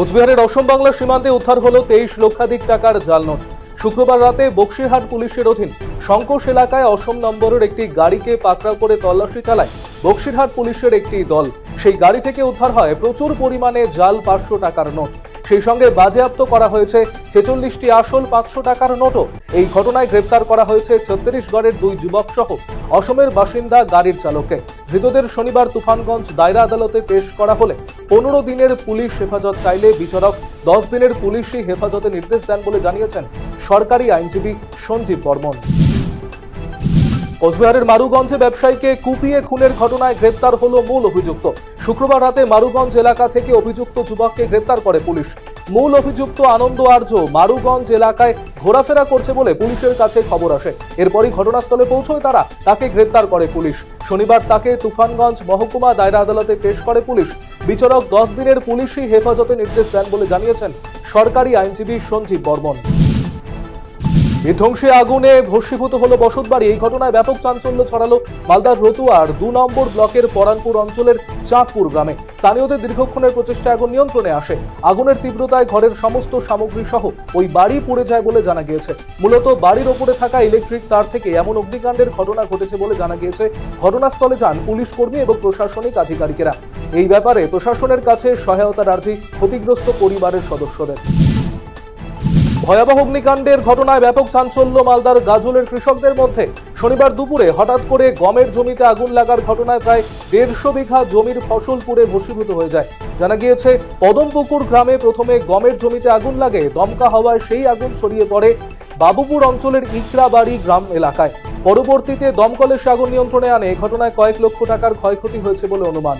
কোচবিহারের অসম বাংলা সীমান্তে উদ্ধার হলো 23 লক্ষাধিক টাকার জাল নোট। শুক্রবার রাতে বক্সিরহাট পুলিশের অধীন শঙ্কোশ এলাকায় অসম নম্বরের একটি গাড়িকে পাকড়াও করে তল্লাশি চালায় বক্সিরহাট পুলিশের একটি দল। সেই গাড়ি থেকে উদ্ধার হয় প্রচুর পরিমাণে জাল 500 টাকার নোট। সেই সঙ্গে বাজেয়াপ্ত করা হয়েছে 46টি আসল 500 টাকার নোটও। এই ঘটনায় গ্রেপ্তার করা হয়েছে ছত্তিশগড়ের 2 যুবক সহ অসমের বাসিন্দা গাড়ির চালককে। ধৃতদের শনিবার তুফানগঞ্জ দায়রা আদালতে পেশ করা হলে 15 দিনের পুলিশ হেফাজত চাইলে বিচারক 10 দিনের পুলিশি হেফাজতে নির্দেশ দেন বলে জানিয়েছেন সরকারি আইনজীবী সঞ্জীব বর্মন। কোচবিহারের মারুগঞ্জে ব্যবসায়ীকে কুপিয়ে খুনের ঘটনায় গ্রেপ্তার হলো মূল অভিযুক্ত। শুক্রবার রাতে মারুগঞ্জ এলাকা থেকে অভিযুক্ত যুবককে গ্রেপ্তার করে পুলিশ। মূল অভিযুক্ত আনন্দ আর্য মারুগঞ্জ এলাকায় ঘোরাফেরা করছে বলে পুলিশের কাছে খবর আসে। এরপরই ঘটনাস্থলে পৌঁছয় তারা, তাকে গ্রেপ্তার করে পুলিশ। শনিবার তাকে তুফানগঞ্জ মহকুমা দায়রা আদালতে পেশ করে পুলিশ। বিচারক 10 দিনের পুলিশি হেফাজতে নির্দেশ দেন বলে জানিয়েছেন সরকারি আইনজীবী সঞ্জীব বর্মন। বিধ্বংসী আগুনে ভস্মীভূত হলো বসতবাড়ি। এই ঘটনায় ব্যাপক চাঞ্চল্য ছড়ালো মালদার রতুয়ার 2 নম্বর ব্লকের পরানপুর অঞ্চলের চাঁদপুর গ্রামে। স্থানীয়দের দীর্ঘক্ষণের প্রচেষ্টায় আগুন নিয়ন্ত্রণে আসে। আগুনের তীব্রতায় ঘরের সমস্ত সামগ্রী সহ ওই বাড়ি পুড়ে যায় বলে জানা গিয়েছে। মূলত বাড়ির ওপরে থাকা ইলেকট্রিক তার থেকে এমন অগ্নিকাণ্ডের ঘটনা ঘটেছে বলে জানা গিয়েছে। ঘটনাস্থলে যান পুলিশ কর্মী এবং প্রশাসনিক আধিকারিকেরা। এই ব্যাপারে প্রশাসনের কাছে সহায়তার আর্জি ক্ষতিগ্রস্ত পরিবারের সদস্যদের। ভয়াবহ অগ্নিকাণ্ডের ঘটনায় ব্যাপক চাঞ্চল্য মালদার গাজলের কৃষকদের মধ্যে। শনিবার দুপুরে হঠাৎ করে গমের জমিতে আগুন লাগার ঘটনায় প্রায় 150 বিঘা জমির ফসল পুড়ে ভস্মীভূত হয়ে যায়। জানা গিয়েছে পদমপুকুর গ্রামে প্রথমে গমের জমিতে আগুন লাগে। দমকা হওয়ায় সেই আগুন ছড়িয়ে পড়ে বাবুপুর অঞ্চলের ইকরাবাড়ি গ্রাম এলাকায়। পরবর্তীতে দমকলের আগুন নিয়ন্ত্রণে আনে। ঘটনায় কয়েক লক্ষ টাকার ক্ষয়ক্ষতি হয়েছে বলে অনুমান।